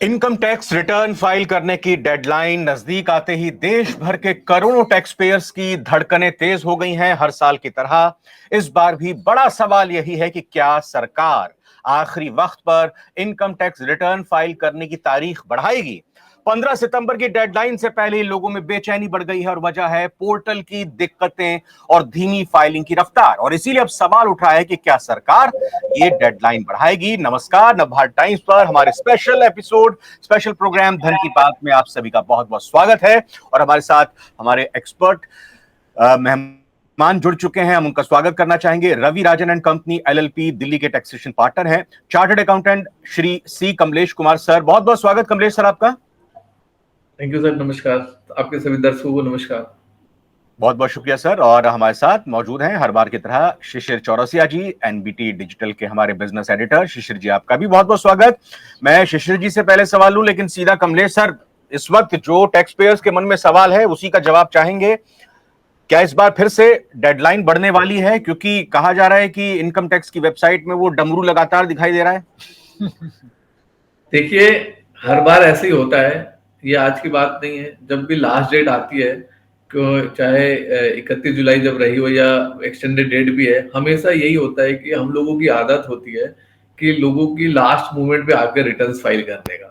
Income tax return file करने की deadline नजदीक आते ही देश भर के करोड़ों टैक्स पेयर्स की धड़कनें तेज हो गई हैं। हर साल की तरह इस बार भी बड़ा सवाल यही है कि क्या सरकार आखिरी वक्त पर इनकम टैक्स रिटर्न फाइल करने की तारीख बढ़ाएगी। 15 सितंबर की डेडलाइन से पहले ही लोगों में बेचैनी बढ़ गई है और वजह है पोर्टल की दिक्कतें और धीमी फाइलिंग की रफ्तार। और इसीलिए अब सवाल उठा है कि क्या सरकार ये डेडलाइन बढ़ाएगी। नमस्कार, नवभारत टाइम्स पर हमारे स्पेशल एपिसोड, स्पेशल प्रोग्राम धन की बात में आप सभी का बहुत बहुत स्वागत है। और हमारे साथ हमारे एक्सपर्ट मेहमान जुड़ चुके हैं। हम उनका स्वागत करना चाहेंगे। रवि राजन एंड कंपनी एलएलपी दिल्ली के टैक्सेशन पार्टनर हैं, चार्टर्ड अकाउंटेंट श्री सी कमलेश कुमार सर। बहुत बहुत स्वागत कमलेश सर आपका। थैंक यू सर, नमस्कार। आपके सभी दर्शकों को नमस्कार। बहुत बहुत शुक्रिया सर। और हमारे साथ मौजूद हैं हर बार की तरह शिशिर चौरसिया जी, एनबीटी डिजिटल के हमारे बिजनेस एडिटर। शिशिर जी आपका भी बहुत बहुत स्वागत। मैं शिशिर जी से पहले सवाल लूं, लेकिन सीधा कमलेश सर, इस वक्त जो टैक्स पेयर्स के मन में सवाल है उसी का जवाब चाहेंगे। क्या इस बार फिर से डेडलाइन बढ़ने वाली है? क्योंकि कहा जा रहा है कि इनकम टैक्स की वेबसाइट में वो डमरू लगातार दिखाई दे रहा है। देखिए, हर बार ऐसे ही होता है, ये आज की बात नहीं है। जब भी लास्ट डेट आती है, चाहे 31 जुलाई जब रही हो या एक्सटेंडेड डेट भी है, हमेशा यही होता है कि हम लोगों की आदत होती है कि लोगों की लास्ट मोमेंट पे आकर रिटर्न फाइल करने का।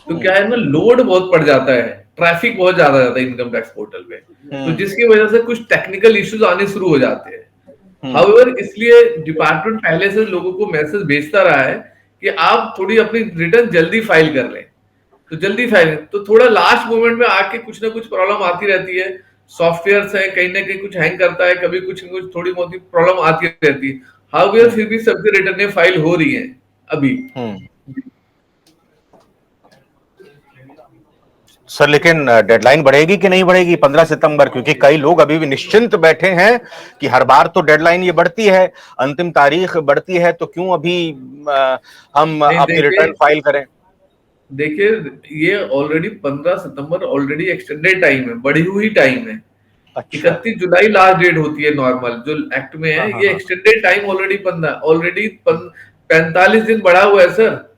तो क्या है ना, लोड बहुत पड़ जाता है, ट्रैफिक बहुत ज्यादा जाता है इनकम टैक्स पोर्टल पे, तो जिसकी वजह से कुछ टेक्निकल इश्यूज आने शुरू हो जाते हैं। हाउएवर, इसलिए डिपार्टमेंट पहले से लोगों को मैसेज भेजता रहा है कि आप थोड़ी अपनी रिटर्न जल्दी फाइल कर लें। तो जल्दी फाइल, तो थोड़ा लास्ट मोमेंट में आके कुछ ना कुछ प्रॉब्लम आती रहती है। सॉफ्टवेयर है, कहीं ना कहीं कुछ हैंग करता है, कभी कुछ थोड़ी बहुत प्रॉब्लम आती रहती है। हाउएवर, फिर भी सबकी रिटर्न फाइल हो रही है अभी। सर, लेकिन डेडलाइन बढ़ेगी कि नहीं बढ़ेगी 15 सितंबर? क्योंकि कई लोग अभी भी निश्चिंत बैठे हैं कि हर बार तो डेडलाइन ये बढ़ती है, अंतिम तारीख बढ़ती है, तो क्यों अभी हम अपनी रिटर्न फाइल करें। देखिए, ये ऑलरेडी 15 सितंबर ऑलरेडी एक्सटेंडेड टाइम है, बढ़ी हुई टाइम है। 31 जुलाई लास्ट डेट होती है नॉर्मल जो एक्ट में है। ये एक्सटेंडेड टाइम ऑलरेडी 45 दिन बढ़ा हुआ है सर।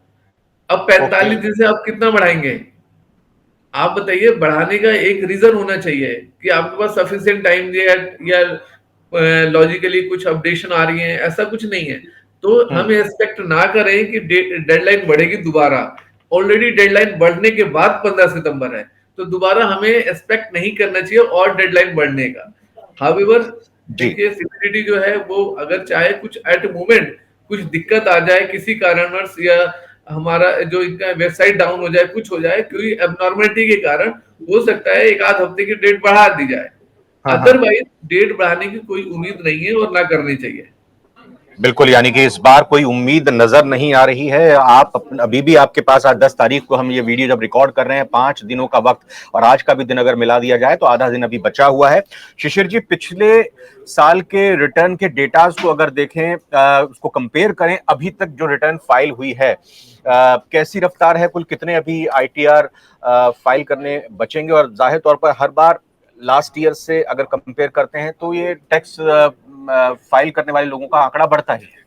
अब 45 दिन से आप कितना बढ़ाएंगे? आप बताइए। बढ़ाने का एक रीजन होना चाहिए कि आपके पास सफिशिएंट टाइम दिया या लॉजिकली कुछ अपडेशन आ रही है, ऐसा कुछ नहीं है। तो हम एक्सपेक्ट ना करें कि डेडलाइन बढ़ेगी दोबारा। ऑलरेडी डेडलाइन बढ़ने के बाद 15 सितंबर है, तो दोबारा हमें एक्सपेक्ट नहीं करना चाहिए और डेडलाइन बढ़ने का। हाउएवर, देखिए, सिक्योरिटी जो है वो अगर चाहे कुछ एट मोमेंट कुछ दिक्कत आ जाए किसी कारणवश, या हमारा जो इनका वेबसाइट डाउन हो जाए, कुछ हो जाए, कोई एबनॉर्मलिटी के कारण, हो सकता है एक आध हफ्ते की डेट बढ़ा दी जाए। अदरवाइज डेट बढ़ाने की कोई उम्मीद नहीं है और ना करनी चाहिए। बिल्कुल, यानी कि इस बार कोई उम्मीद नजर नहीं आ रही है। आप अभी भी आपके पास आज 10 तारीख को हम ये वीडियो जब रिकॉर्ड कर रहे हैं, 5 दिनों का वक्त, और आज का भी दिन अगर मिला दिया जाए तो आधा दिन अभी बचा हुआ है। शिशिर जी, पिछले साल के रिटर्न के डेटास को अगर देखें, उसको कंपेयर करें, अभी तक जो रिटर्न फाइल हुई है, कैसी रफ्तार है? कुल कितने अभी आईटीआर फाइल करने बचेंगे? और जाहिर तौर पर हर बार लास्ट ईयर से अगर कंपेयर करते हैं तो ये टैक्स फाइल करने वाले लोगों का आंकड़ा बढ़ता ही है।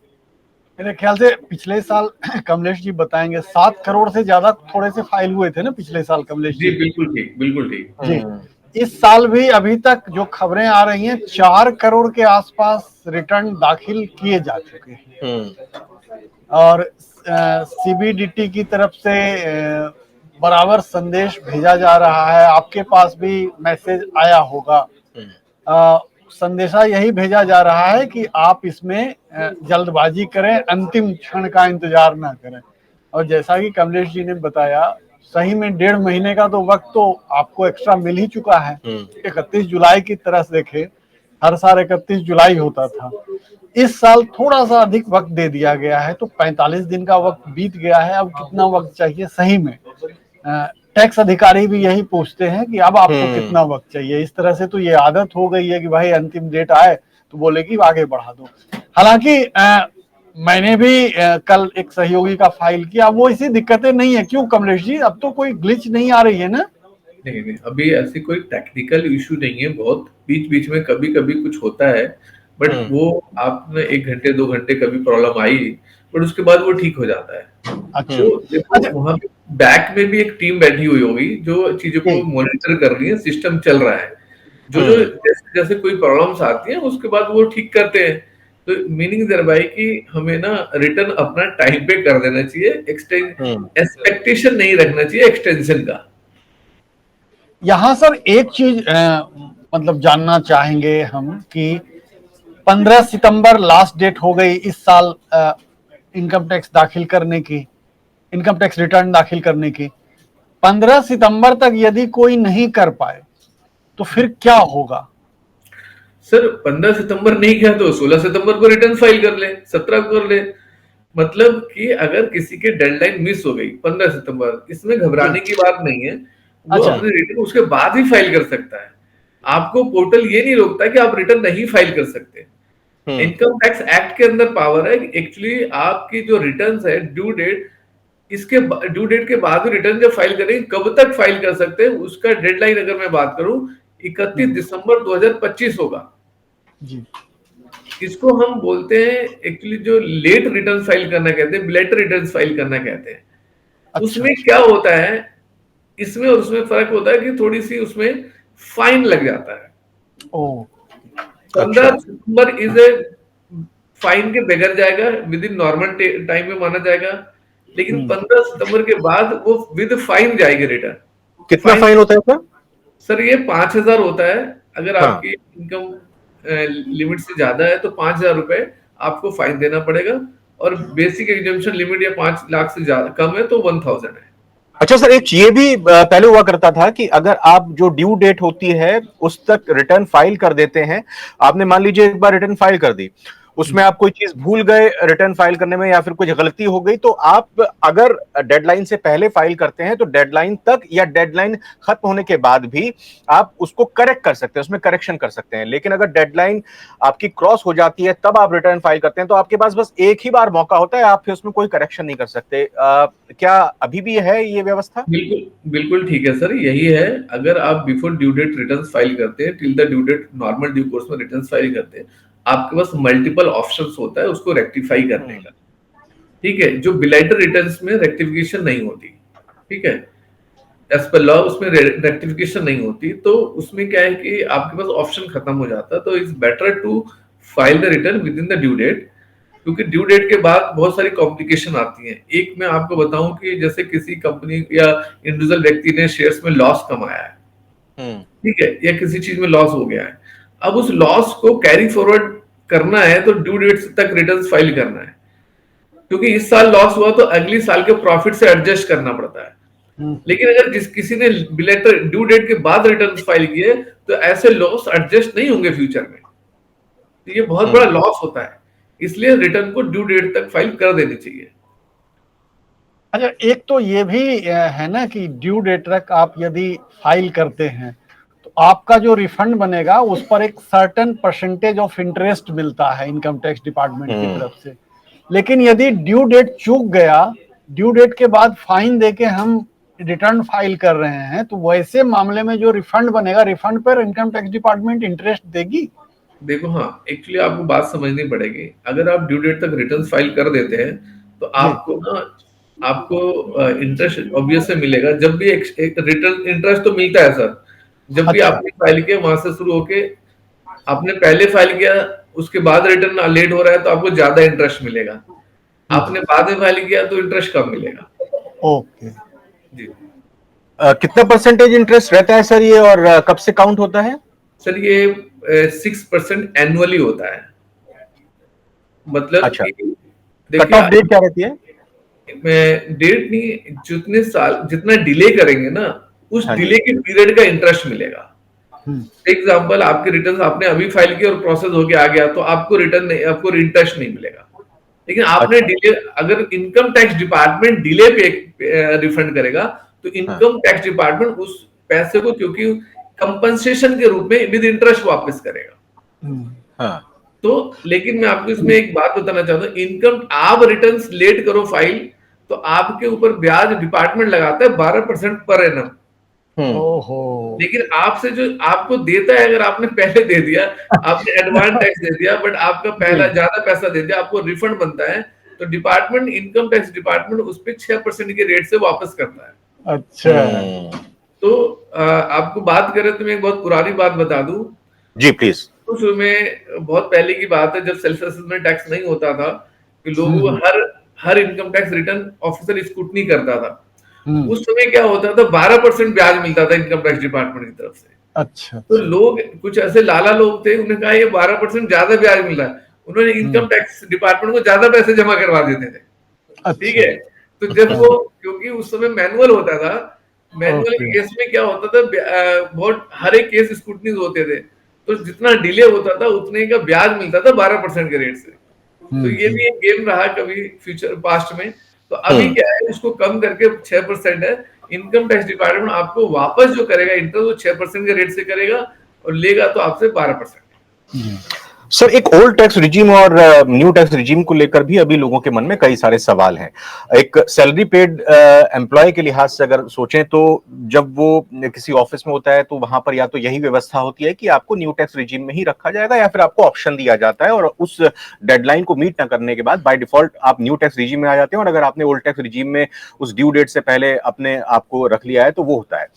मेरे ख्याल से पिछले साल कमलेश जी बताएंगे 7 करोड़ से ज्यादा थोड़े से फाइल हुए थे ना पिछले साल कमलेश जी। बिल्कुल ठीक, बिल्कुल ठीक जी। इस साल भी अभी तक जो खबरें आ रही हैं 4 करोड़ के आसपास रिटर्न दाखिल किए जा चुके हैं। और सीबीडीटी की तरफ से बराबर संदेश भेजा जा रहा है। आपके पास भी मैसेज आया होगा। संदेशा यही भेजा जा रहा है कि आप इसमें जल्दबाजी करें, अंतिम क्षण का इंतजार ना करें। और जैसा कि कमलेश जी ने बताया, सही में 1.5 महीने का तो वक्त तो आपको एक्स्ट्रा मिल ही चुका है। 31 जुलाई की तरह से देखे, हर साल 31 जुलाई होता था। इस साल थोड़ा सा अधिक वक्त दे दिया गया है, तो 45 दिन का वक्त बीत गया है। अब कितना वक्त चाहिए सही में? टैक्स अधिकारी भी यही पूछते हैं कि अब आपको कितना वक्त चाहिए। इस तरह से तो ये आदत हो गई है कि भाई अंतिम डेट आए तो बोले कि आगे बढ़ा दो। हालांकि मैंने भी कल एक सहयोगी का फाइल किया, वो इसी दिक्कतें नहीं है। क्यों कमलेश जी, अब तो कोई ग्लिच नहीं आ रही है ना? नहीं, अभी ऐसी कोई टेक्निकल इशू नहीं है। बहुत बीच बीच में कभी कभी कुछ होता है, बट वो आपने 1 घंटे 2 घंटे कभी प्रॉब्लम आई, बट उसके बाद वो ठीक हो जाता है। अच्छा। वहां पे बैक में भी एक टीम बैठी हुई होगी जो चीजों को मॉनिटर कर रही है, सिस्टम चल रहा है, जो जो जैसे जैसे कोई प्रॉब्लम्स आती है उसके बाद वो ठीक करते हैं। तो मीनिंग देयर बाय कि हमें ना रिटर्न अपना टाइम पे कर देना चाहिए, एक्सपेक्टेशन नहीं रखना चाहिए एक्सटेंशन का। यहाँ सर एक चीज मतलब जानना चाहेंगे हम कि 15 सितंबर लास्ट डेट हो गई इस साल इनकम टैक्स दाखिल करने की, इनकम टैक्स रिटर्न दाखिल करने की। 15 सितंबर तक यदि कोई नहीं कर पाए तो फिर क्या होगा? सर 15 सितंबर नहीं किया तो 16 सितंबर को रिटर्न फाइल कर ले, 17 को कर ले। मतलब कि अगर किसी की डेडलाइन मिस हो गई 15 सितंबर, इसमें घबराने की बात नहीं है, वो अच्छा। अपने रिटर्न उसके बाद ही फाइल कर सकता है। आपको पोर्टल ये नहीं रोकता कि आप रिटर्न नहीं फाइल कर सकते। इनकम टैक्स एक्ट के अंदर पावर है एक्चुअली आपकी जो रिटर्न है ड्यू डेट, इसके ड्यू डेट के बाद रिटर्न जब फाइल करेंगे कब तक फाइल कर सकते हैं उसका डेडलाइन अगर मैं बात करूं 31 दिसंबर 2025 होगा जी। इसको हम बोलते हैं एक्चुअली जो लेट रिटर्न फाइल करना कहते हैं, बिलेटर रिटर्न फाइल करना कहते हैं। अच्छा। उसमें क्या होता है, इसमें और उसमें फर्क होता है कि थोड़ी सी उसमें फाइन लग जाता है। ओ 15 सितंबर इज ए फाइन के बगैर जाएगा, विद इन नॉर्मल टाइम में माना जाएगा, लेकिन 15 सितंबर के बाद वो विद फाइन जाएगी रिटर्न। कितना फाइन होता है सर? सर ये 5,000 होता है, अगर आपकी इनकम लिमिट से ज्यादा है तो 5,000 रुपए आपको फाइन देना पड़ेगा, और बेसिक एग्जम्पशन लिमिट या 5 लाख से ज्यादा कम है तो 1,000 है। अच्छा सर, एक ये भी पहले हुआ करता था कि अगर आप जो ड्यू डेट होती है उस तक रिटर्न फाइल कर देते हैं, आपने मान लीजिए एक बार रिटर्न फाइल कर दी, उसमें आप कोई चीज भूल गए रिटर्न फाइल करने में या फिर कुछ गलती हो गई, तो आप अगर डेडलाइन से पहले फाइल करते हैं तो डेडलाइन तक या डेडलाइन खत्म होने के बाद भी आप उसको करेक्ट कर सकते हैं, उसमें करेक्शन कर सकते हैं। लेकिन अगर डेडलाइन आपकी क्रॉस हो जाती है तब आप रिटर्न फाइल करते हैं तो आपके पास बस एक ही बार मौका होता है, आप फिर उसमें कोई करेक्शन नहीं कर सकते। क्या अभी भी है ये व्यवस्था? बिल्कुल बिल्कुल ठीक है सर, यही है। अगर आप before due date return file करते हैं, till the due date normal due course में रिटर्न फाइल करते हैं, आपके पास मल्टीपल ऑप्शंस होता है उसको रेक्टिफाई करने का। ठीक है, जो बिलाइटर रिटर्न्स में रेक्टिफिकेशन नहीं होती, ठीक है, एज पर लॉ उसमें रेक्टिफिकेशन नहीं होती, तो उसमें क्या है कि आपके पास ऑप्शन खत्म हो जाता है। तो it's better to file the return within the due date, क्योंकि ड्यू डेट के बाद बहुत सारी कॉम्प्लिकेशन आती हैं। एक मैं आपको बताऊं कि जैसे किसी कंपनी या इंडिविजुअल व्यक्ति ने शेयर्स में लॉस कमाया है, ठीक है, या किसी चीज में लॉस हो गया है, अब उस लॉस को कैरी फॉरवर्ड करना है तो ड्यू डेट तक रिटर्न फाइल करना है, क्योंकि इस साल लॉस हुआ तो अगली साल के प्रॉफिट से एडजस्ट करना पड़ता है। लेकिन अगर किसी ने बिलेटर ड्यू डेट के बाद रिटर्न फाइल किए तो ऐसे लॉस एडजस्ट नहीं होंगे फ्यूचर में, तो ये बहुत बड़ा लॉस होता है, इसलिए रिटर्न को ड्यू डेट तक फाइल कर देनी चाहिए। अच्छा, एक तो ये भी है ना कि ड्यू डेट तक आप यदि फाइल करते हैं तो आपका जो रिफंड बनेगा उस पर एक सर्टेन परसेंटेज ऑफ इंटरेस्ट मिलता है इनकम टैक्स डिपार्टमेंट की तरफ से। लेकिन यदि ड्यू डेट चूक गया, ड्यू डेट के बाद फाइन देके हम रिटर्न फाइल कर रहे हैं, तो वैसे मामले में जो रिफंड बनेगा, रिफंड पर इनकम टैक्स डिपार्टमेंट इंटरेस्ट देगी? देखो, हाँ, एक्चुअली आपको बात समझनी पड़ेगी। अगर आप ड्यू डेट तक रिटर्न फाइल कर देते हैं तो आपको इंटरेस्ट ऑब्वियसली मिलेगा। जब भी एक रिटर्न इंटरेस्ट तो मिलता है सर, जब भी आपने फाइल किया वहां से शुरू होके आपने पहले फाइल किया उसके बाद रिटर्न लेट हो रहा है तो आपको ज्यादा इंटरेस्ट मिलेगा, आपने बाद में फाइल किया तो इंटरेस्ट कम मिलेगा। ओके जी। कितना परसेंटेज इंटरेस्ट रहता है सर ये, और कब से काउंट होता है? सर ये 6% एनुअली होता है। मतलब अच्छा, देखिए कट ऑफ डेट क्या रहती है? डेट नहीं, जितने साल जितना डिले करेंगे ना उस डिले के पीरियड का इंटरेस्ट मिलेगा। एग्जाम्पल, आपके रिटर्न आपने अभी फाइल किया और प्रोसेस हो गया आ गया तो आपको रिटर्न नहीं, आपको इंटरेस्ट नहीं मिलेगा। लेकिन आपने डिले, अगर इनकम टैक्स डिपार्टमेंट डिले पे रिफंड करेगा तो इनकम टैक्स डिपार्टमेंट उस पैसे को क्योंकि कंपनसेशन के रूप में विद इंटरेस्ट वापस करेगा। तो लेकिन मैं आपको इसमें एक बात बताना चाहता हूँ, इनकम आप रिटर्न्स लेट करो फाइल तो आपके ऊपर ब्याज डिपार्टमेंट लगाता है 12% पर एनम। लेकिन आपसे जो आपको देता है, अगर आपने पहले दे दिया, आपने एडवांस टैक्स दे दिया, बट आपका पहला ज्यादा पैसा दे दिया, आपको रिफंड बनता है, तो डिपार्टमेंट, इनकम टैक्स डिपार्टमेंट उस पे 6% के रेट से वापस करता है। अच्छा। तो आपको बात करें तो मैं एक बहुत पुरानी बात बता दूं जी प्लीज। उस में बहुत पहले की बात है, जब सेल्फ असेसमेंट टैक्स नहीं होता था कि लोगों को हर income tax return officer scrutiny करता था। उस समय क्या होता था, 12% ब्याज मिलता था इनकम टैक्स डिपार्टमेंट की तरफ से। अच्छा। तो लोग, कुछ ऐसे लाला लोग थे, उन्होंने कहा ये 12% ज्यादा ब्याज मिल रहा है, उन्होंने इनकम टैक्स डिपार्टमेंट को ज्यादा पैसे जमा करवा देते थे। ठीक है, तो जब वो, क्योंकि उस समय मैनुअल होता था, मैनुअल केस में क्या होता था, बहुत हर एक केस स्क्रूटनीज होते थे, तो जितना डिले होता था उतने का ब्याज मिलता था 12% के रेट से। तो ये भी एक गेम रहा कभी फ्यूचर पास्ट में। तो अभी क्या है, उसको कम करके 6% है। इनकम टैक्स डिपार्टमेंट आपको वापस जो करेगा इंटरेस्ट, वो 6% के रेट से करेगा और लेगा तो आपसे 12%। सर, एक ओल्ड टैक्स रिजीम और न्यू टैक्स रिजीम को लेकर भी अभी लोगों के मन में कई सारे सवाल हैं। एक सैलरी पेड एम्प्लॉय के लिहाज से अगर सोचें तो जब वो किसी ऑफिस में होता है तो वहां पर या तो यही व्यवस्था होती है कि आपको न्यू टैक्स रिजीम में ही रखा जाएगा, या फिर आपको ऑप्शन दिया जाता है और उस डेडलाइन को मीट न करने के बाद बाय डिफॉल्ट आप न्यू टैक्स रिजीम में आ जाते हैं, और अगर आपने ओल्ड टैक्स रिजीम में उस ड्यू डेट से पहले अपने आप को रख लिया है तो वो होता है।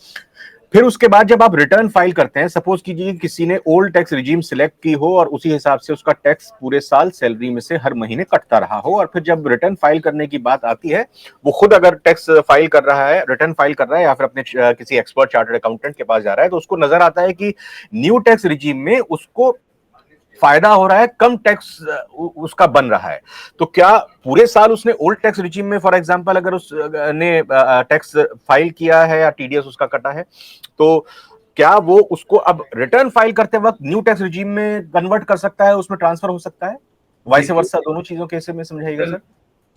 फिर उसके बाद जब आप रिटर्न फाइल करते हैं, सपोज कीजिए किसी ने ओल्ड टैक्स रिजीम सिलेक्ट की हो और उसी हिसाब से उसका टैक्स पूरे साल सैलरी में से हर महीने कटता रहा हो, और फिर जब रिटर्न फाइल करने की बात आती है, वो खुद अगर टैक्स फाइल कर रहा है, रिटर्न फाइल कर रहा है या फिर अपने किसी एक्सपर्ट चार्टर्ड अकाउंटेंट के पास जा रहा है, तो उसको नजर आता है कि न्यू टैक्स रिजीम में उसको फायदा हो रहा है, कम टैक्स उसका बन रहा है। तो क्या पूरे साल उसने ओल्ड टैक्स रिजीम में, फॉर एग्जांपल अगर उसने टैक्स फाइल किया है या टीडीएस उसका कटा है, तो क्या वो उसको अब रिटर्न फाइल करते वक्त न्यू टैक्स रिजीम में कन्वर्ट कर सकता है, उसमें ट्रांसफर हो सकता है, वाइस वर्सा, दोनों चीजों कैसे में समझाइएगा सर?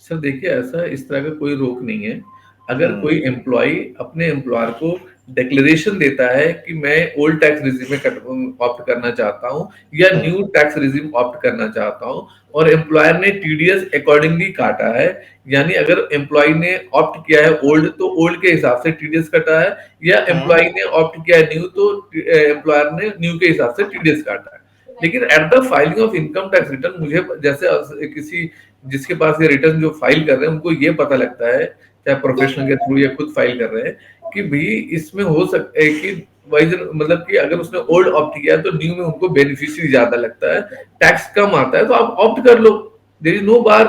सर देखिए, ऐसा इस तरह का कोई रोक नहीं है। अगर कोई एम्प्लॉय अपने एम्प्लॉयर को डिक्लेरेशन देता है कि मैं ओल्ड टैक्स रिजीम में ऑप्ट करना चाहता हूं या न्यू टैक्स रिजीम ऑप्ट करना चाहता हूं, और एम्प्लॉयर ने टीडीएस अकॉर्डिंगली काटा है, यानी अगर एम्प्लॉय ने ऑप्ट किया है ओल्ड तो ओल्ड के हिसाब से टीडीएस कटा है, या एम्प्लॉय ने ऑप्ट किया है न्यू तो एम्प्लॉयर ने न्यू के हिसाब से टीडीएस काटा है। लेकिन at the filing of income tax return, मुझे जैसे किसी जिसके पास ये रिटर्न जो फाइल कर रहे हैं उनको ये पता लगता है, चाहे प्रोफेशनल के थ्रू या खुद फाइल कर रहे हैं, कि भी इसमें हो सकता है कि मतलब कि अगर उसने ओल्ड ऑप्ट किया तो न्यू में उनको बेनिफिशियरी ज्यादा लगता है, टैक्स कम आता है, तो आप ऑप्ट कर लो, देयर इज नो बार।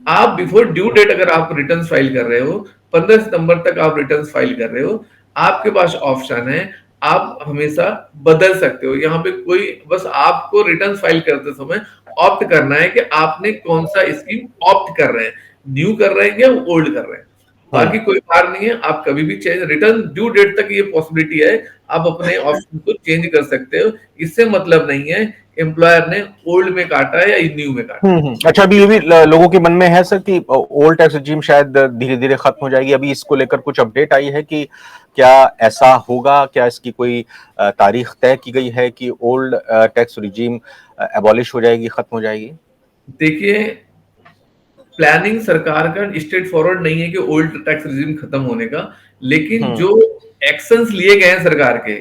आप बिफोर ड्यू डेट अगर आप रिटर्न फाइल कर रहे हो, 15 सितंबर तक आप रिटर्न फाइल कर रहे हो, आपके पास ऑप्शन है, आप हमेशा बदल सकते हो। यहाँ पे कोई, बस आपको रिटर्न फाइल करते समय ऑप्ट करना है कि आपने कौन सा स्कीम ऑप्ट कर रहे हैं, न्यू कर रहे हैं या ओल्ड कर रहे हैं। बाकी कोई बात नहीं है, आप कभी भी चेंज, रिटर्न ड्यू डेट तक ये पॉसिबिलिटी है, आप अपने ऑप्शन को चेंज कर सकते हो। इससे मतलब नहीं है एम्प्लॉयर ने ओल्ड में काटा है या न्यू में काटा। अच्छा, अभी ये भी लोगों के मन में है सर कि ओल्ड टैक्स रिजीम शायद धीरे धीरे खत्म हो जाएगी, अभी इसको लेकर कुछ अपडेट आई है कि क्या ऐसा होगा, क्या इसकी कोई तारीख तय की गई है कि ओल्ड टैक्स रिजीम एबॉलिश हो जाएगी, खत्म हो जाएगी? देखिए, प्लानिंग सरकार का स्ट्रेट फॉरवर्ड नहीं है कि ओल्ड टैक्स रिजीम खत्म होने का, लेकिन जो एक्शंस लिए गए हैं सरकार के,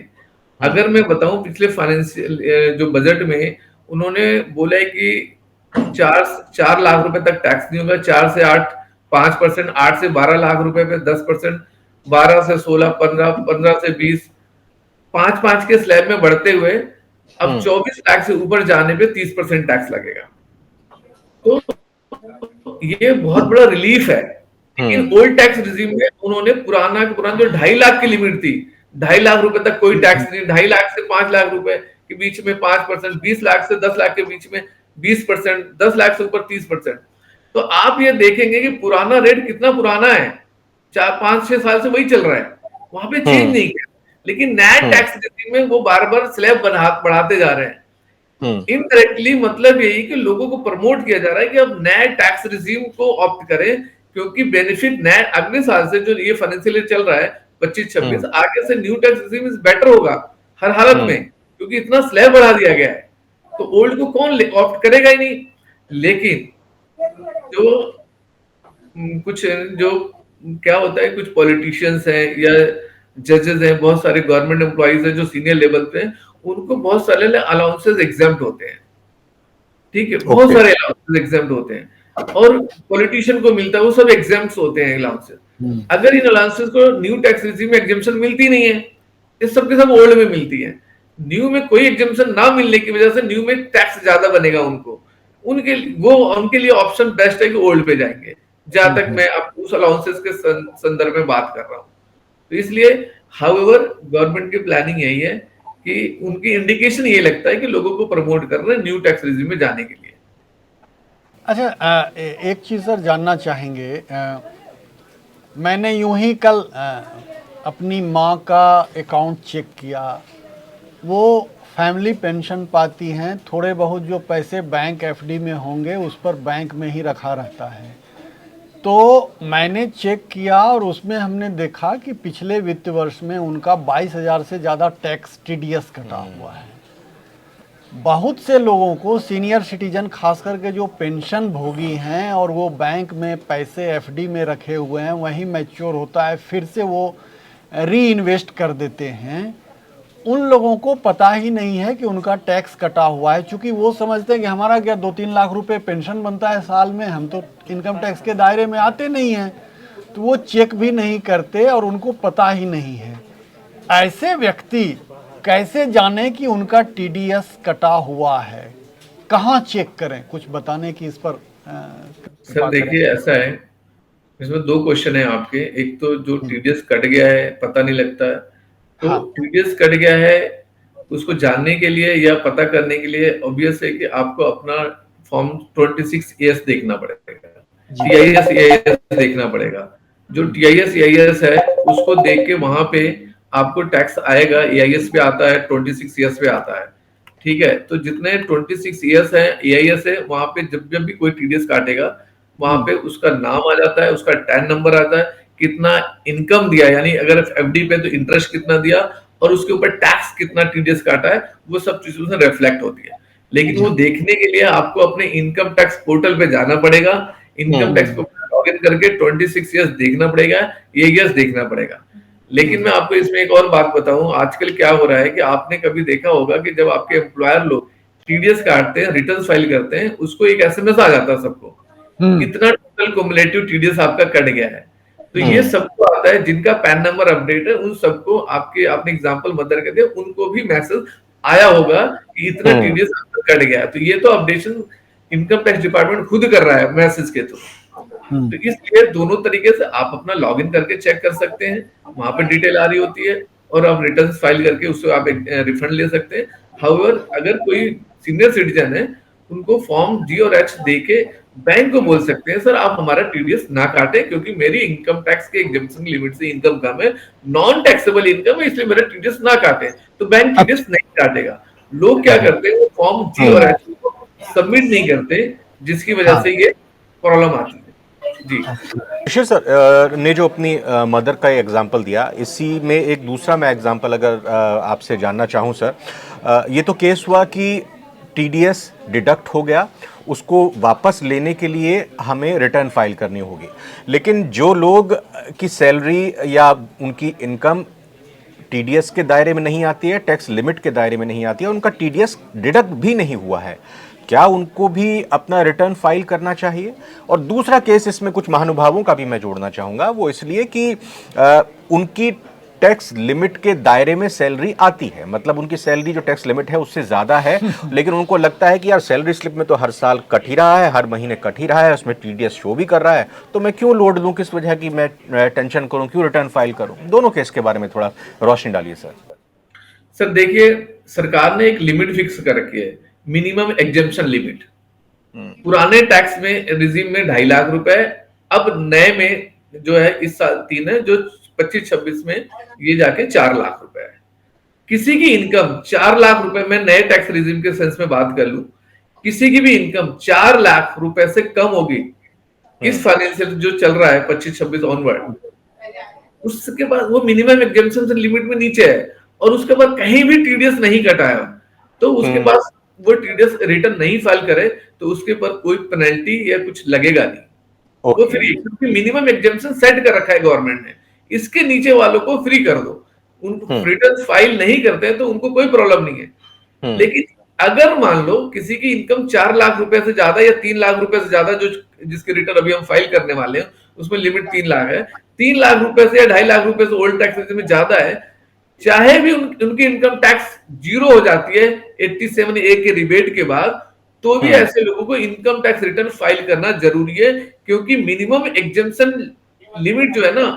अगर मैं बताऊं पिछले फाइनेंशियल जो बजट में उन्होंने बोला है कि 4 लाख रुपए तक टैक्स नहीं होगा, 4 से 8 5%, 8 से 12 लाख रुपए पे 10%, 12 से 16, 15 से 20, 5 के स्लैब में बढ़ते हुए अब 24 लाख से ऊपर जाने पे 30% टैक्स लगेगा। तो ये बहुत बड़ा रिलीफ है। लेकिन ओल्ड टैक्स रिजीम में उन्होंने पुराना जो 2.5 लाख की लिमिट थी, 2.5 लाख रुपए तक कोई टैक्स नहीं, 2.5 लाख से 5 लाख रुपए के बीच में 5%, 20 लाख से 10 लाख के बीच में 20%, 10 लाख से ऊपर 30%। तो आप ये देखेंगे कि पुराना रेट कितना पुराना है, 4-5-6 साल से वही चल रहा है, वहां पे चेंज नहीं किया। लेकिन नया टैक्स रिजीम में वो बार-बार स्लैब बढ़ाते जा रहे हैं। इनडायरेक्टली मतलब यही कि लोगों को प्रमोट किया जा रहा है कि अब नए टैक्स रिजीम को ऑप्ट करें, क्योंकि बेनिफिट नए अगले साल से जो ये फाइनेंशियल ईयर चल रहा है 25-26, आगे से new tax regime is better होगा हर हालत में, क्योंकि इतना स्लैब बढ़ा दिया गया है। तो ओल्ड को कौन ऑप्ट करेगा ही नहीं। लेकिन जो कुछ जो क्या होता है, कुछ पॉलिटिशियंस हैं या जजेस हैं, बहुत सारे गवर्नमेंट एम्प्लॉइज हैं जो सीनियर लेवल पे हैं, उनको बहुत सारे अलाउंसेस एग्जेम्प्ट होते हैं। ठीक है, बहुत सारे अलाउंसेस एग्जेम्प्ट होते हैं। और पॉलिटिशियन को मिलता है, वो सब एग्जाम्स होते हैं अलाउंसेस। अगर इन अलाउंसेस को न्यू टैक्स रिजीम में एग्जाम्शन मिलती नहीं है, ये सब के सब ओल्ड में मिलती है। न्यू में कोई एग्जाम्शन ना मिलने की वजह से न्यू में टैक्स ज्यादा बनेगा उनको, उनके लिए ऑप्शन बेस्ट है कि ओल्ड पे जाएंगे, जहां तक मैं अब उस अलाउंसेस के संदर्भ में बात कर रहा हूँ। तो इसलिए हाउएवर गवर्नमेंट की प्लानिंग यही है कि उनकी इंडिकेशन ये लगता है कि लोगों को प्रमोट कर रहे हैं न्यू टैक्स रिजीम में जाने के लिए। अच्छा, एक चीज़ सर जानना चाहेंगे, मैंने यूं ही कल अपनी माँ का अकाउंट चेक किया, वो फैमिली पेंशन पाती हैं, थोड़े बहुत जो पैसे बैंक एफडी में होंगे उस पर बैंक में ही रखा रहता है। तो मैंने चेक किया और उसमें हमने देखा कि पिछले वित्त वर्ष में उनका 22,000 से ज़्यादा टैक्स टीडीएस कटा हुआ है। बहुत से लोगों को, सीनियर सिटीजन खास करके जो पेंशन भोगी हैं और वो बैंक में पैसे एफडी में रखे हुए हैं, वहीं मैच्योर होता है फिर से वो री इन्वेस्ट कर देते हैं, उन लोगों को पता ही नहीं है कि उनका टैक्स कटा हुआ है। चूंकि वो समझते हैं कि हमारा क्या 2-3 लाख रुपए पेंशन बनता है साल में, हम तो इनकम टैक्स के दायरे में आते नहीं हैं, तो वो चेक भी नहीं करते और उनको पता ही नहीं है। ऐसे व्यक्ति कैसे जाने कि उनका टीडीएस कटा हुआ है, कहाँ चेक करें? कुछ बताने की इस पर सर देखिए, ऐसा है, इसमें दो क्वेश्चन है आपके। एक तो जो टीडीएस कट गया है पता नहीं लगता है, तो हाँ। टीडीएस कट गया है उसको जानने के लिए या पता करने के लिए ऑब्वियस है कि आपको अपना फॉर्म 26ES देखना पड़ेगा, TIS EIS देखना पड़ेगा। जो TIS EIS है उसको देख के वहां पे आपको टैक्स आएगा, EIS पे आता है, 26ES पे आता है, ठीक है। तो जितने 26ES है, EIS है, वहां पे जब जब भी कोई टीडीएस काटेगा वहां पे उसका नाम आ जाता है, उसका टैन नंबर आता है, कितना इनकम दिया, यानी अगर एफडी पे तो इंटरेस्ट कितना दिया और उसके ऊपर टैक्स कितना टीडीएस काटा है, वो सब चीजें उसमें रिफ्लेक्ट होती है। लेकिन वो देखने के लिए आपको अपने इनकम टैक्स पोर्टल पे जाना पड़ेगा, इनकम टैक्स को लॉगिन करके 26ES देखना पड़ेगा, EIS देखना पड़ेगा। लेकिन मैं आपको इसमें एक और बात बताऊं, आजकल क्या हो रहा है कि आपने कभी देखा होगा कि जब आपके एम्प्लॉयर लोग टीडीएस काटते हैं, रिटर्न फाइल करते हैं, उसको एक एसएमएस आ जाता है सबको, इतना टोटल क्युमुलेटिव टीडीएस आपका कट गया है। तो ये सबको आता है, जिनका पैन नंबर अपडेट है उन सबको आपने एग्जांपल मदर कर दिया, उनको भी मैसेज आया होगा कि इतना टीडीएस आपका कट गया है। तो ये तो अपडेशन इनकम टैक्स डिपार्टमेंट खुद कर रहा है मैसेज के थ्रू। तो इसलिए दोनों तरीके से आप अपना लॉगिन करके चेक कर सकते हैं, वहां पे डिटेल आ रही होती है और आप रिटर्न फाइल करके उससे आप एक रिफंड ले सकते हैं। हाउएवर अगर कोई सीनियर सिटीजन है, उनको फॉर्म G और H देके बैंक को बोल सकते हैं, सर आप हमारा टीडीएस ना काटे क्योंकि मेरी इनकम टैक्स के एग्जेम्पशन लिमिट से इनकम कम है, नॉन टैक्सेबल इनकम है, इसलिए मेरा टीडीएस ना काटे। तो बैंक टीडीएस नहीं काटेगा। लोग क्या करते हैं, वो फॉर्म G और H को सबमिट नहीं करते, जिसकी वजह से ये प्रॉब्लम आती है। जी शिशिर सर ने जो अपनी मदर का एग्जांपल दिया, इसी में एक दूसरा मैं एग्जांपल अगर आपसे जानना चाहूँ सर, ये तो केस हुआ कि टीडीएस डिडक्ट हो गया, उसको वापस लेने के लिए हमें रिटर्न फाइल करनी होगी, लेकिन जो लोग की सैलरी या उनकी इनकम टीडीएस के दायरे में नहीं आती है, टैक्स लिमिट के दायरे में नहीं आती है, उनका टीडीएस डिडक्ट भी नहीं हुआ है, क्या उनको भी अपना रिटर्न फाइल करना चाहिए? और दूसरा केस इसमें कुछ महानुभावों का भी मैं जोड़ना चाहूँगा, वो इसलिए कि उनकी टैक्स लिमिट के दायरे में सैलरी आती है, मतलब उनकी सैलरी जो टैक्स लिमिट है उससे ज़्यादा है, लेकिन उनको लगता है कि यार सैलरी स्लिप में तो हर साल कट ही रहा है, हर महीने कट ही रहा है, उसमें टीडीएस शो भी कर रहा है, तो मैं क्यों लोड लूँ, किस वजह की मैं टेंशन करूँ, क्यों रिटर्न फाइल करूँ? दोनों केस के बारे में थोड़ा रोशनी डालिए सर। सर देखिए, सरकार ने एक लिमिट फिक्स कर रखी है, मिनिमम एग्जेम्पशन लिमिट। पुराने टैक्स में रिजीम में 2.5 लाख रुपए, अब नए में जो है इस साल 3 है, जो 25-26 में ये जाके 4 लाख रुपए है। किसी की इनकम 4 लाख रुपए में, नए टैक्स रिजीम के सेंस में बात कर लूं, किसी की भी इनकम 4 लाख रुपए से कम होगी इस फाइनेंशियल जो चल रहा है 25-26 ऑनवर्ड, उसके बाद वो मिनिमम एग्जेम्पशन लिमिट में नीचे है और उसके बाद कहीं भी टीडीएस नहीं कटाया, तो उसके पास वो टीडीएस रिटर्न नहीं फाइल करे तो उसके ऊपर कोई पेनल्टी या कुछ लगेगा नहीं। वो फ्री, क्योंकि मिनिमम एग्जेम्पशन सेट कर रखा है गवर्नमेंट ने, इसके नीचे वालों को फ्री कर दो। उनको रिटर्न फाइल नहीं करते हैं तो उनको कोई प्रॉब्लम नहीं है। लेकिन अगर मान लो किसी की इनकम 4 लाख रुपए से ज्यादा या 3 लाख रुपए से ज्यादा, जो जिसकी रिटर्न अभी हम फाइल करने वाले हैं उसमें लिमिट 3 लाख है, 3 लाख रुपए से या 2.5 लाख रुपए से ओल्ड टैक्स में ज्यादा है, चाहे भी उनकी इनकम टैक्स जीरो हो जाती है 87A के रिबेट के बाद, तो भी ऐसे लोगों को इनकम टैक्स रिटर्न फाइल करना जरूरी है, क्योंकि मिनिमम एग्जेम्पशन लिमिट जो है ना,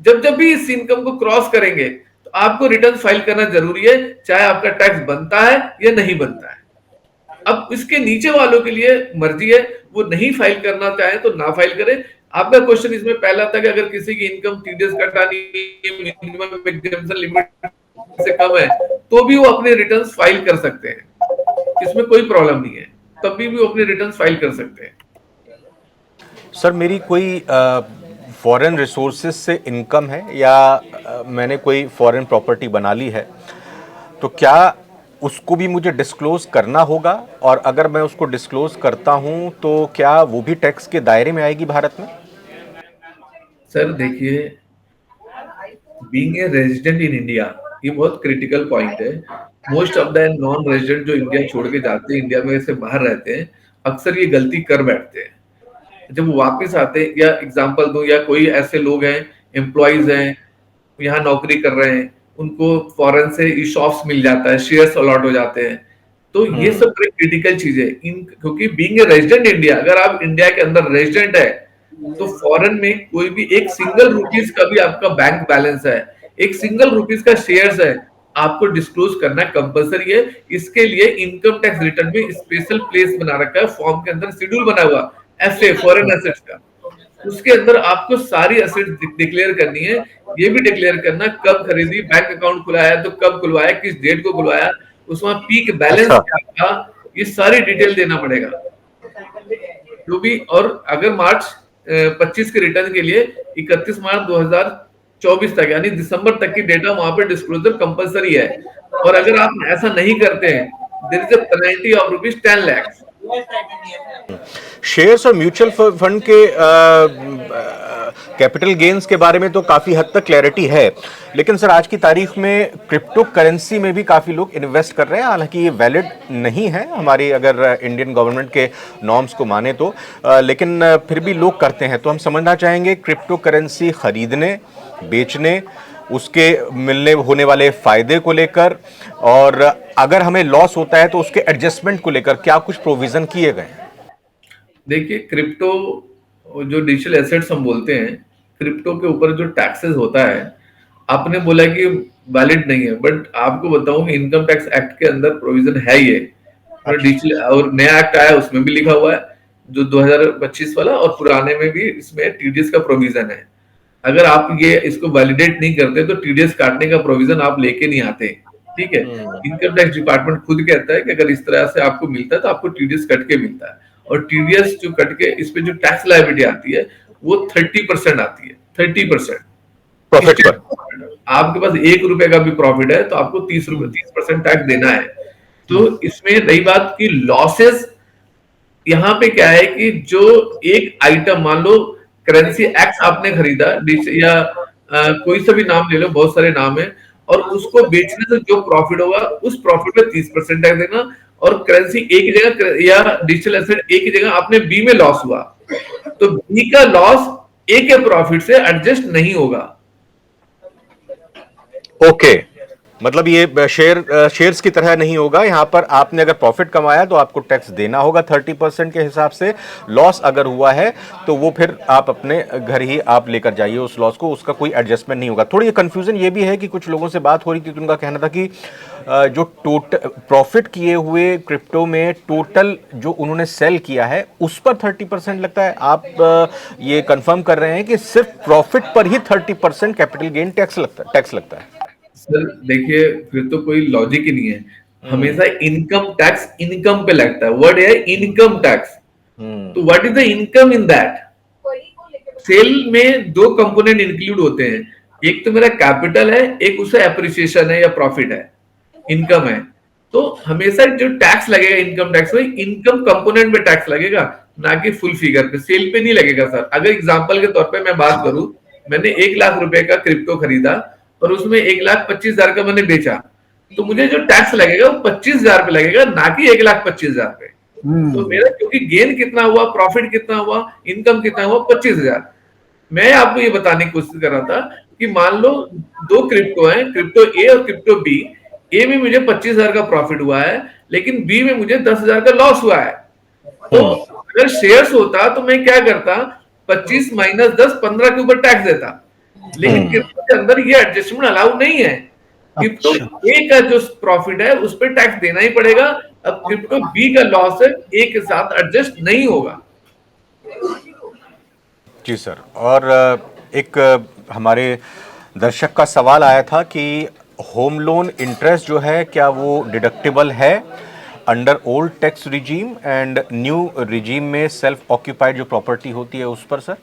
जब जब भी इस इनकम को क्रॉस करेंगे तो आपको रिटर्न फाइल करना जरूरी है, चाहे आपका टैक्स बनता है या नहीं बनता है। अब इसके नीचे वालों के लिए मर्जी है, वो नहीं फाइल करना चाहे तो ना फाइल करें। आपका क्वेश्चन इसमें पहला था कि अगर किसी की इनकम टीडीएस कटानी मिनिमम एग्जेम्पशन लिमिट से कम है तो भी वो अपने रिटर्न्स फाइल कर सकते हैं, इसमें कोई प्रॉब्लम नहीं है, तब भी वो अपने रिटर्न्स फाइल कर सकते हैं। सर मेरी कोई फॉरेन रिसोर्सेज से इनकम है या मैंने कोई फॉरेन प्रॉपर्टी बना ली है, तो क्या उसको भी मुझे डिस्क्लोज करना होगा? और अगर मैं उसको डिस्क्लोज करता हूं तो क्या वो भी टैक्स के दायरे में आएगी भारत में? सर देखिए, being a resident in India, ये बहुत क्रिटिकल पॉइंट है। Most of the non resident जो इंडिया छोड़ के जाते हैं, इंडिया में से बाहर रहते हैं, अक्सर ये गलती कर बैठते हैं। जब वो वापस आते हैं, या एग्जांपल दूं, या कोई ऐसे लोग हैं, एम्प्लॉइज हैं, यहाँ नौकरी कर रहे हैं, उनको फॉरेन से ई शॉप्स मिल जाता है, शेयर्स अलॉट हो जाते हैं, तो ये सब बड़ी क्रिटिकल चीज है। क्योंकि बीइंग ए रेजिडेंट इंडिया, अगर आप इंडिया के अंदर रेजिडेंट है तो फॉरेन में कोई भी एक सिंगल रुपीस का भी आपका बैंक बैलेंस है, एक सिंगल रुपीस का शेयर्स है, आपको डिस्क्लोज करना कंपलसरी है। इसके लिए इनकम टैक्स रिटर्न में स्पेशल प्लेस बना रखा है, फॉर्म के अंदर शेड्यूल बना हुआ एफए फॉरेन एसेट्स का, उसके अंदर आपको सारी एसेट्स डिक्लेयर करनी है। ये भी डिक्लेयर करना कब खरीदी, बैंक अकाउंट खुलाया तो कब खुलवाया, किस डेट को खुलवाया, उसमें पीक बैलेंस क्या था, ये सारी डिटेल देना पड़ेगा जो भी। और अगर मार्च 25 के रिटर्न के लिए 31 मार्च 2024 तक, यानी दिसंबर तक की डेटा वहां पे डिस्क्लोजर कंपलसरी है। और अगर आप ऐसा नहीं करते हैं, there is a penalty of ₹10 lakh. Shares और म्यूचुअल फंड के कैपिटल गेन्स के बारे में तो काफी हद तक क्लैरिटी है, लेकिन सर आज की तारीख में क्रिप्टो करेंसी में भी काफी लोग इन्वेस्ट कर रहे हैं। हालांकि ये वैलिड नहीं है हमारी अगर इंडियन गवर्नमेंट के नॉर्म्स को माने तो, लेकिन फिर भी लोग करते हैं। तो हम समझना चाहेंगे क्रिप्टो करेंसी खरीदने, बेचने, उसके मिलने होने वाले फायदे को लेकर, और अगर हमें लॉस होता है तो उसके एडजस्टमेंट को लेकर क्या कुछ प्रोविजन किए गए हैं? देखिए, क्रिप्टो जो डिजिटल एसेट्स हम बोलते हैं, क्रिप्टो के ऊपर जो टैक्सेस होता है, आपने बोला कि वैलिड नहीं है, बट आपको बताऊं कि इनकम टैक्स एक्ट के अंदर प्रोविजन है ये, और डिजिटल और नया एक्ट आया उसमें भी लिखा हुआ है जो 2025 वाला, और पुराने में भी इसमें टीडीएस का प्रोविजन है। अगर आप ये इसको वैलिडेट नहीं करते तो टीडीएस काटने का प्रोविजन आप लेके नहीं आते, ठीक है। इनकम टैक्स डिपार्टमेंट खुद कहता है कि अगर इस तरह से आपको मिलता है तो आपको टीडीएस कट के मिलता है, और टीडीएस जो कट के इस पे जो टैक्स लायबिलिटी आती है वो 30% आती है, 30% प्रॉफिट पर। आपके पास ₹1 का भी प्रॉफिट है तो आपको 30% टैक्स देना है। तो इसमें रही बात की लॉसेस, यहाँ पे क्या है कि जो एक आइटम, मान लो करेंसी एक्स आपने खरीदा, या कोई सा भी नाम ले लो, बहुत सारे नाम है, और उसको बेचने से जो प्रॉफिट होगा उस प्रॉफिट पे 30% टैक्स देना। और करेंसी एक ही जगह या डिजिटल एसेट एक ही जगह, आपने बी में लॉस हुआ तो बी का लॉस ए के प्रॉफिट से एडजस्ट नहीं होगा। ओके, मतलब ये शेयर्स की तरह नहीं होगा। यहाँ पर आपने अगर प्रॉफिट कमाया तो आपको टैक्स देना होगा 30% के हिसाब से। लॉस अगर हुआ है तो वो फिर आप अपने घर ही आप लेकर जाइए उस लॉस को, उसका कोई एडजस्टमेंट नहीं होगा। थोड़ी कंफ्यूजन ये भी है कि कुछ लोगों से बात हो रही थी, उनका कहना था कि जो टोटल प्रॉफिट किए हुए क्रिप्टो में टोटल जो उन्होंने सेल किया है उस पर 30% लगता है। आप ये कंफर्म कर रहे हैं कि सिर्फ प्रॉफिट पर ही 30% कैपिटल गेन टैक्स लगता है? सर देखिए, फिर तो कोई लॉजिक ही नहीं है। हमेशा इनकम टैक्स इनकम पे लगता है, वर्ड है इनकम टैक्स। तो what is the income in that? Sale में 2 कंपोनेंट इंक्लूड होते हैं, एक तो मेरा कैपिटल है, एक उससे एप्रिसिएशन है या प्रॉफिट है, इनकम है। तो हमेशा जो टैक्स लगेगा इनकम टैक्स में, इनकम कंपोनेंट पे टैक्स लगेगा, ना कि फुल फिगर पे, सेल पे नहीं लगेगा सर। अगर एग्जांपल के तौर पे मैं बात करूं, मैंने ₹1 लाख का क्रिप्टो खरीदा और उसमें 1,25,000 का मैंने बेचा, तो मुझे जो टैक्स लगेगा वो 25,000 पे लगेगा, ना कि 1,25,000 पे। तो मेरा क्योंकि गेन कितना हुआ, प्रॉफिट कितना हुआ, इनकम कितना हुआ, 25,000। मैं आपको ये बताने की कोशिश कर रहा था कि मान लो दो क्रिप्टो है, क्रिप्टो ए और क्रिप्टो बी। ए में मुझे 25,000 का प्रॉफिट हुआ है, लेकिन बी में मुझे 10,000 का लॉस हुआ है। तो अगर शेयर्स होता तो मैं क्या करता, 25 माइनस 10, 15 के ऊपर टैक्स देता। लेकिन क्रिप्टो के अंदर ये एडजस्टमेंट अलाउ नहीं है। क्रिप्टो ए का जो प्रॉफिट है उस पर टैक्स देना ही पड़ेगा। अब क्रिप्टो बी का लॉस है, ए के साथ एडजस्ट नहीं होगा। जी सर। और एक हमारे दर्शक का सवाल आया था कि होम लोन इंटरेस्ट जो है क्या वो डिडक्टेबल है under old tax regime and new regime में सेल्फ ऑक्यूपाइड जो प्रॉपर्टी होती है उस पर? सर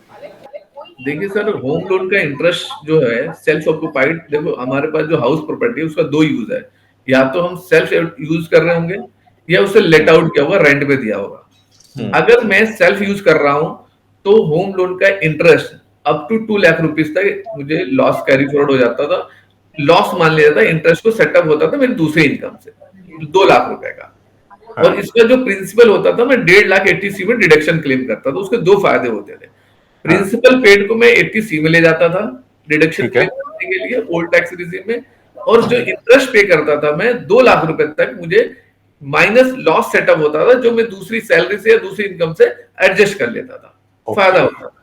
देखिए सर, होम लोन का इंटरेस्ट जो है सेल्फ ऑक्यूपाइड, देखो हमारे पास जो हाउस प्रॉपर्टी है उसका दो यूज है। या तो हम सेल्फ यूज कर रहे होंगे या उसे लेट आउट किया होगा, रेंट पे दिया होगा। अगर मैं सेल्फ यूज कर रहा हूं तो होम लोन का interest up to 2 lakh rupees तक मुझे लॉस कैरी फॉरवर्ड हो जाता था। लॉस मान लिया जाता, इंटरेस्ट को सेटअप होता था मेरी दूसरे इनकम से 2 लाख रुपए का। और इसका जो प्रिंसिपल होता था, मैं 1.5 लाख 80C में डिडक्शन क्लेम करता था। उसके दो फायदे होते थे। प्रिंसिपल पेड को मैं 80C में ले जाता था डिडक्शन क्लेम करने के लिए ओल्ड टैक्स रिजीम में, और जो इंटरेस्ट पे करता था मैं 2 लाख रुपए तक मुझे माइनस लॉस सेटअप होता था, जो मैं दूसरी सैलरी से या दूसरी इनकम से एडजस्ट कर लेता था। फायदा होता था।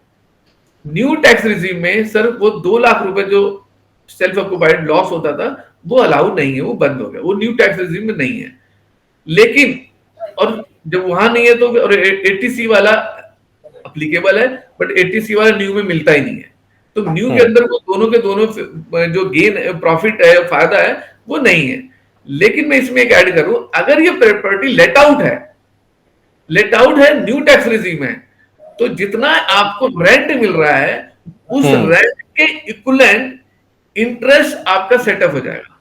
न्यू टैक्स रिजीम में सर वो 2 लाख रुपए जो सेल्फ ऑक्यूपाइड लॉस होता था वो अलाउ नहीं है, वो बंद हो गया, वो न्यू टैक्स रिजीम में नहीं है। लेकिन और जब वहां नहीं है तो और 80C वाला अप्लीकेबल है, बट 80C वाला न्यू में मिलता ही नहीं है। तो न्यू के अंदर वो दोनों के दोनों जो गेन प्रॉफिट है, फायदा है, वो नहीं है। लेकिन मैं इसमें एक ऐड करूं, अगर ये प्रॉपर्टी लेट आउट है, न्यू टैक्स रिजीम है, तो जितना आपको रेंट मिल रहा है उस रेंट के इक्विवेलेंट इंटरेस्ट आपका सेटअप हो जाएगा।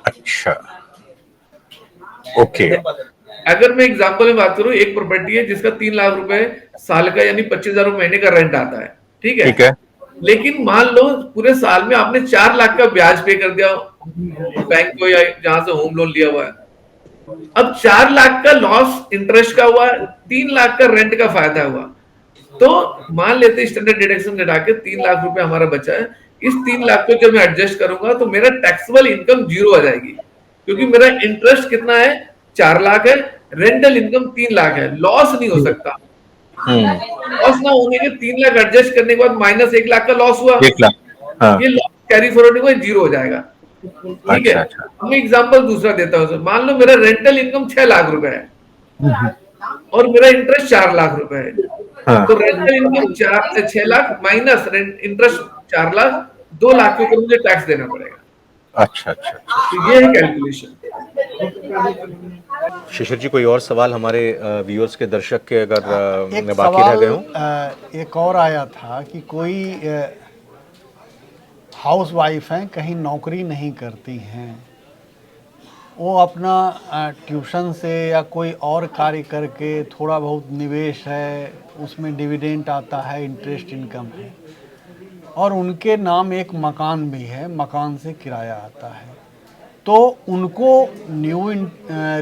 अच्छा, ओके। अगर मैं एग्जांपल में बात करूं, एक प्रॉपर्टी है जिसका 3 लाख रुपए साल का यानी 25,000 रुपए महीने का रेंट आता है, ठीक है। लेकिन मान लो पूरे साल में आपने 4 लाख का ब्याज पे कर दिया बैंक को या जहां से होम लोन लिया हुआ है। अब 4 लाख का लॉस इंटरेस्ट का हुआ, 3 लाख का रेंट का फायदा हुआ। तो मान लेते स्टैंडर्ड डिडक्शन घटा के 3 लाख रुपए हमारा बचा है। इस 3 लाख को जब मैं एडजस्ट करूंगा तो मेरा टैक्सेबल इनकम 0 आ जाएगी, क्योंकि मेरा इंटरेस्ट कितना है, 4 लाख है, रेंटल इनकम 3 लाख है, लॉस नहीं हो सकता। लॉस ना होने के 3 लाख एडजस्ट करने के बाद माइनस 1 लाख का लॉस हुआ, 1 लाख, हाँ। ये लॉस कैरी फॉरवर्ड हुआ 0 हो जाएगा, ठीक है। मैं एग्जांपल दूसरा देता हूं। मान लो मेरा रेंटल इनकम 6 लाख रुपए है और मेरा इंटरेस्ट 4 लाख रुपए है, तो rental income 6 lakh minus interest 4 lakh, 2 lakh के ऊपर मुझे टैक्स देना पड़ेगा। अच्छा, तो ये है कैलकुलेशन। शिशिर जी, कोई और सवाल हमारे व्यूअर्स के, दर्शक के अगर एक बाकी रह गए हों? एक और आया था कि कोई हाउस वाइफ हैं, कहीं नौकरी नहीं करती हैं, वो अपना ट्यूशन से या कोई और कार्य करके थोड़ा बहुत निवेश है, उसमें डिविडेंड आता है, इंटरेस्ट इनकम है, और उनके नाम एक मकान भी है, मकान से किराया आता है, तो उनको न्यू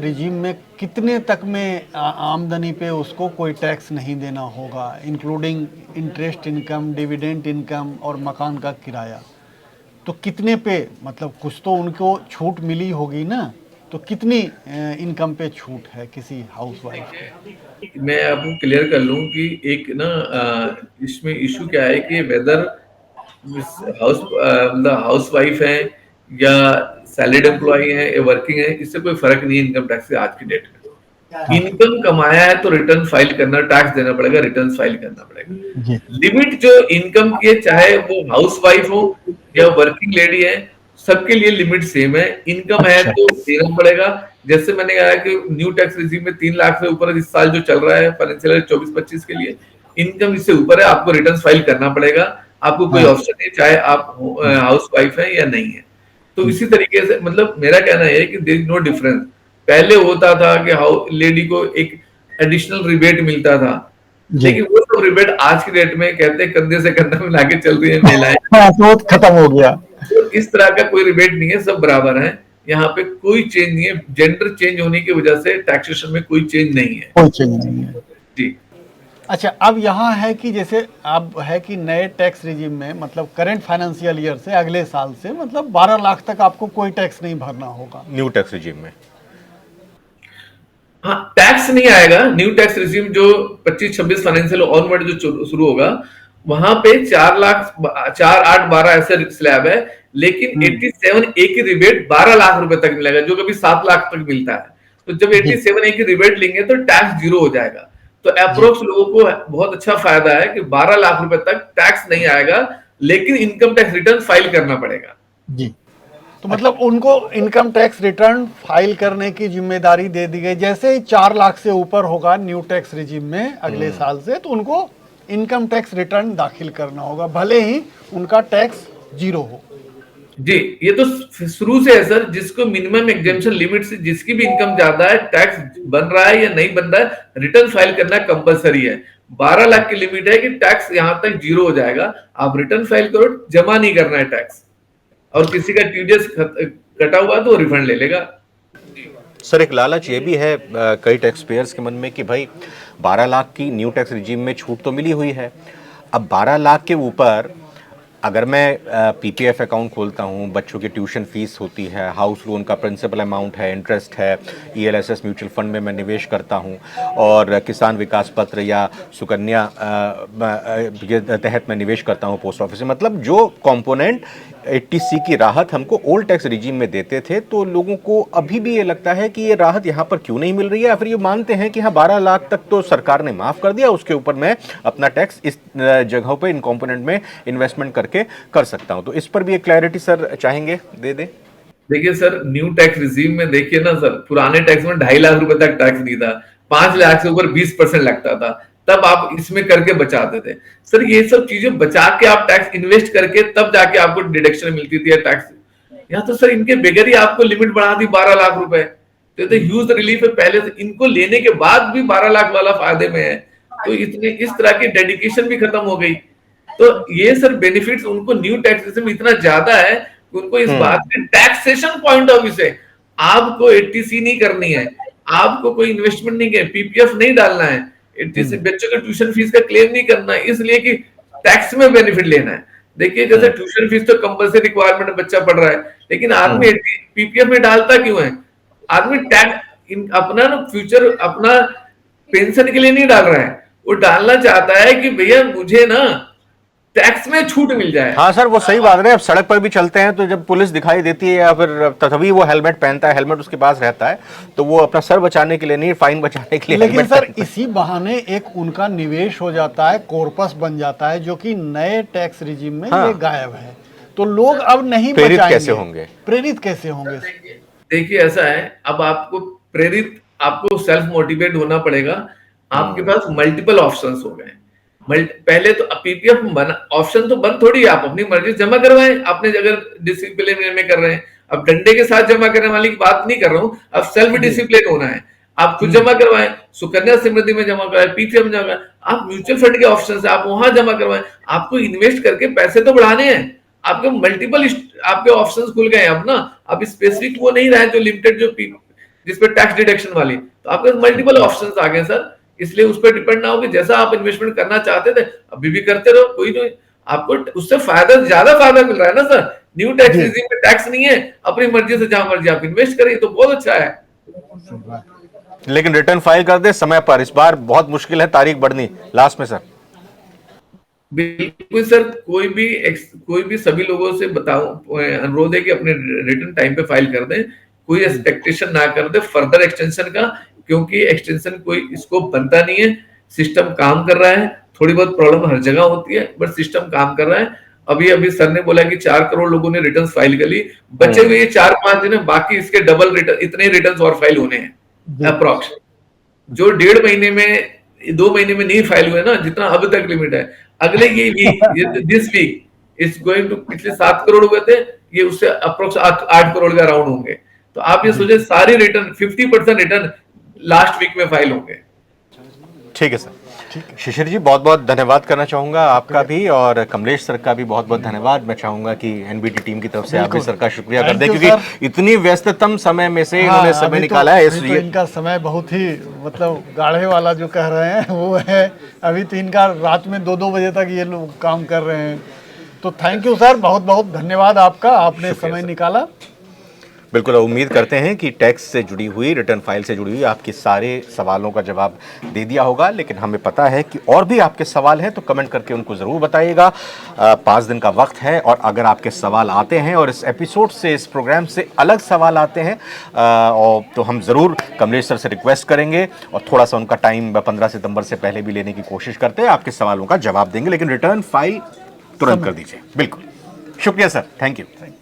रिजीम में कितने तक में आमदनी पे उसको कोई टैक्स नहीं देना होगा, including interest income, dividend income और मकान का किराया? तो कितने पे, मतलब कुछ तो उनको छूट मिली होगी ना, तो कितनी इनकम पे छूट है किसी हाउस वाइफ को? मैं आपको क्लियर कर लूं कि एक ना इसमें इशू क्या है कि वेदर हाउस वाइफ है या सैलरीड एम्प्लॉय है या वर्किंग है, इससे कोई फर्क नहीं है इनकम टैक्स से आज की डेट में। इनकम कमाया है तो रिटर्न फाइल करना, टैक्स देना पड़ेगा, रिटर्न फाइल करना पड़ेगा। लिमिट जो इनकम की है, चाहे वो हाउस वाइफ हो या वर्किंग लेडी है, सबके लिए लिमिट सेम है। इनकम है तो देना पड़ेगा। जैसे मैंने कहा कि न्यू टैक्स रिजीम में 3 लाख से ऊपर इस साल जो चल रहा है फाइनेंशियल 24-25 के लिए, इनकम इससे ऊपर है, आपको रिटर्न फाइल करना पड़ेगा। आपको कोई ऑप्शन नहीं, चाहे आप हाउस वाइफ है या नहीं है। तो इसी तरीके से मतलब मेरा कहना है कि देयर इज नो डिफरेंस। पहले होता था कि लेडी को एक एडिशनल रिबेट मिलता था, लेकिन वो सब रिबेट आज की डेट में कहते हैं कंधे से कंधा मिला के चल रही है महिलाएं, तो खत्म हो गया। तो इस तरह का कोई रिबेट नहीं है, सब बराबर है। यहाँ पे कोई चेंज नहीं है, जेंडर चेंज होने की वजह से टैक्सेशन में कोई चेंज नहीं है। कोई चेंज नहीं है जी। अच्छा, अब यहाँ है कि जैसे अब है कि नए टैक्स रिजीम में मतलब करंट फाइनेंशियल ईयर से अगले साल से मतलब 12 लाख तक आपको कोई टैक्स नहीं भरना होगा न्यू टैक्स रिजीम में। हाँ, टैक्स नहीं आएगा। न्यू टैक्स रिजीम जो 25-26 फाइनेंशियल ऑनवर्ड जो शुरू होगा, वहां पे 4 लाख 4, 8, 12 ऐसे स्लैब है, लेकिन 87A की रिबेट 12 लाख रुपए तक मिलेगा, जो कभी 7 लाख तक मिलता है। तो जब 87A की रिबेट लेंगे तो टैक्स जीरो हो जाएगा। तो अप्रोक्स लोगों को बहुत अच्छा फायदा है कि 12 लाख रुपए तक टैक्स नहीं आएगा, लेकिन इनकम टैक्स रिटर्न फाइल करना पड़ेगा। जी। तो मतलब उनको इनकम टैक्स रिटर्न फाइल करने की जिम्मेदारी दे दी गई। जैसे ही 4 लाख से ऊपर होगा न्यू टैक्स रिजीम में अगले साल से, तो उनको इनकम टैक्स रिटर्न दाखिल करना होगा, भले ही उनका टैक्स जीरो हो। जी, ये तो शुरू से है सर। जिसको मिनिमम एग्जेम्पशन लिमिट से जिसकी भी इनकम ज्यादा है, टैक्स बन रहा है या नहीं बन रहा है, रिटर्न फाइल करना कंपलसरी है। 12 लाख की लिमिट है कि टैक्स यहां तक जीरो हो जाएगा, आप रिटर्न फाइल करो, जमा नहीं करना है टैक्स। और किसी का टीडीएस कटा हुआ तो रिफंड ले लेगा। सर, एक लालच ये भी है कई टैक्स पेयर्स के मन में कि भाई 12 लाख की न्यू टैक्स रिजीम में छूट तो मिली हुई है, अब 12 लाख के ऊपर अगर मैं पीपीएफ अकाउंट खोलता हूँ, बच्चों की ट्यूशन फीस होती है, हाउस लोन का प्रिंसिपल अमाउंट है, इंटरेस्ट है, ईएलएसएस म्यूचुअल फंड में मैं निवेश करता हूँ, और किसान विकास पत्र या सुकन्या के तहत मैं निवेश करता हूँ पोस्ट ऑफिस में, मतलब जो कंपोनेंट 80C की राहत हमको ओल्ड टैक्स रिजीम में देते थे, तो लोगों को अभी भी ये लगता है कि ये राहत यहाँ पर क्यों नहीं मिल रही है, या फिर ये मानते हैं कि हाँ 12 लाख तक तो सरकार ने माफ़ कर दिया, उसके ऊपर मैं अपना टैक्स इस जगहों पे इन कंपोनेंट में इन्वेस्टमेंट करके कर सकता हूं। तो इस पर भी एक क्लैरिटी सर चाहेंगे दे दें। देखिए सर, न्यू टैक्स रिजीम में देखिए ना सर, पुराने टैक्स में 2.5 लाख रुपए तक टैक्स नहीं था, 5 लाख से ऊपर 20% लगता था, तब आप इसमें करके बचाते थे। सर ये सब चीजें बचा के आप टैक्स इन्वेस्ट करके तब जाके आपको डिडक्शन मिलती थी टैक्स। यहाँ तो सर इनके बगैर ही आपको लिमिट बढ़ा दी 12 लाख रुपए, तो ह्यूज रिलीफ है। पहले से इनको लेने के बाद भी 12 लाख वाला फायदे में है, तो इतने इस तरह की डेडिकेशन भी खत्म हो गई। तो ये सर बेनिफिट्स उनको न्यू टैक्स सिस्टम इतना ज्यादा है कि उनको इस बात के टैक्सेशन पॉइंट ऑफ व्यू से आपको 80C नहीं करनी है, आपको कोई इन्वेस्टमेंट नहीं है, पीपीएफ नहीं डालना है, 80C बच्चों के ट्यूशन फीस का क्लेम नहीं करना है, इसलिए कि टैक्स में बेनिफिट लेना है। देखिए जैसे ट्यूशन फीस तो कंपल्सरी रिक्वायरमेंट है, बच्चा पढ़ रहा है, लेकिन आदमी पीपीएफ में डालता क्यों है? आदमी टैक्स अपना ना फ्यूचर अपना पेंशन के लिए नहीं डाल रहा है, वो डालना चाहता है कि भैया मुझे ना टैक्स में छूट मिल जाए। हाँ सर, वो सही बात है। अब सड़क पर भी चलते हैं तो जब पुलिस दिखाई देती है या फिर तभी वो हेलमेट पहनता है, हेलमेट उसके पास रहता है, तो वो अपना सर बचाने के लिए नहीं, फाइन बचाने के लिए। लेकिन सर इसी बहाने एक उनका निवेश हो जाता है, कॉर्पस बन जाता है, जो कि नए टैक्स रिजीम में ये गायब है। तो लोग अब नहीं प्रेरित कैसे होंगे? प्रेरित कैसे होंगे? देखिए ऐसा है, अब आपको प्रेरित, आपको सेल्फ मोटिवेट होना पड़ेगा। आपके पास मल्टीपल ऑप्शंस हो गए। पहले तो पीपीएफ ऑप्शन तो बंद थोड़ी है, आप अपनी मर्जी जमा करवाएं, आपने अगर डिसिप्लिन में कर रहे हैं। अब डंडे के साथ जमा करने वाली की बात नहीं कर रहा हूं, अब सेल्फ डिसिप्लिन होना है, आप खुद जमा करवाएं, सुकन्या समृद्धि में जमा करवाएं, पीपीएफ में जमा करवाएं, आप म्यूचुअल फंड के ऑप्शन है आप वहां जमा करवाएं। आपको इन्वेस्ट करके पैसे तो बढ़ाने हैं, आपके मल्टीपल आपके ऑप्शंस खुल गए अब ना। अब स्पेसिफिक वो नहीं रहा जो लिमिटेड जो जिसपे टैक्स डिडक्शन वाली, तो आपके मल्टीपल ऑप्शंस आ गए सर। इसलिए उस पर डिपेंड ना हो कि जैसा आप इन्वेस्टमेंट करना चाहते थे अभी भी करते रहो, कोई नहीं, आपको उससे ज्यादा फायदा मिल रहा है ना सर। न्यू टैक्स रिजीम में टैक्स नहीं है, अपनी मर्जी से जहां मर्जी आप इन्वेस्ट करें, तो बहुत अच्छा है। लेकिन रिटर्न फाइल कर दे समय पर, इस बार बहुत मुश्किल है तारीख बढ़नी लास्ट में सर। बिल्कुल सर, कोई भी सभी लोगों से अनुरोध है कि अपने रिटर्न टाइम पे फाइल कर दें, कोई एक्सपेक्टेशन ना कर दे फर्दर एक्सटेंशन का, क्योंकि एक्सटेंशन कोई इसको बनता नहीं है। सिस्टम काम कर रहा है, थोड़ी बहुत प्रॉब्लम हर जगह होती है, बट सिस्टम काम कर रहा है। अभी सर ने बोला कि 4 करोड़ लोगों ने रिटर्न फाइल कर ली, बचे हुए 4-5 दिन है, बाकी इसके डबल रिटर्न, इतने रिटर्न और फाइल होने हैं अप्रोक्स। जो 1.5 महीने में 2 महीने में नहीं फाइल हुए ना, जितना अब तक लिमिट है, अगले this week it's going to, पिछले 7 करोड़ हुए थे, ये उससे अप्रोक्स 8 करोड़ का राउंड होंगे। तो आप ये सोचे सारी रिटर्न 50% रिटर्न लास्ट वीक में फाइल होंगे। ठीक है सर। शिशिर जी बहुत बहुत धन्यवाद करना चाहूंगा आपका भी, और कमलेश सर का भी बहुत बहुत धन्यवाद। मैं चाहूंगा कि एनबीटी टीम की तरफ से आप भी सर का शुक्रिया कर दें, क्योंकि इतनी व्यस्ततम समय में से इन्होंने समय निकाला है। तो इनका समय बहुत ही मतलब गाढ़े वाला जो कह रहे हैं वो है। अभी तो इनका रात में 2-2 बजे तक ये लोग काम कर रहे हैं। तो थैंक यू सर, बहुत बहुत धन्यवाद आपका, आपने समय निकाला। बिल्कुल, उम्मीद करते हैं कि टैक्स से जुड़ी हुई, रिटर्न फाइल से जुड़ी हुई आपके सारे सवालों का जवाब दे दिया होगा। लेकिन हमें पता है कि और भी आपके सवाल हैं, तो कमेंट करके उनको ज़रूर बताइएगा। 5 दिन का वक्त है, और अगर आपके सवाल आते हैं और इस एपिसोड से, इस प्रोग्राम से अलग सवाल आते हैं, और तो हम ज़रूर कमलेश सर से रिक्वेस्ट करेंगे और थोड़ा सा उनका टाइम 15 सितंबर से पहले भी लेने की कोशिश करते हैं। आपके सवालों का जवाब देंगे, लेकिन रिटर्न फाइल तुरंत कर दीजिए। बिल्कुल, शुक्रिया सर, थैंक यू सर।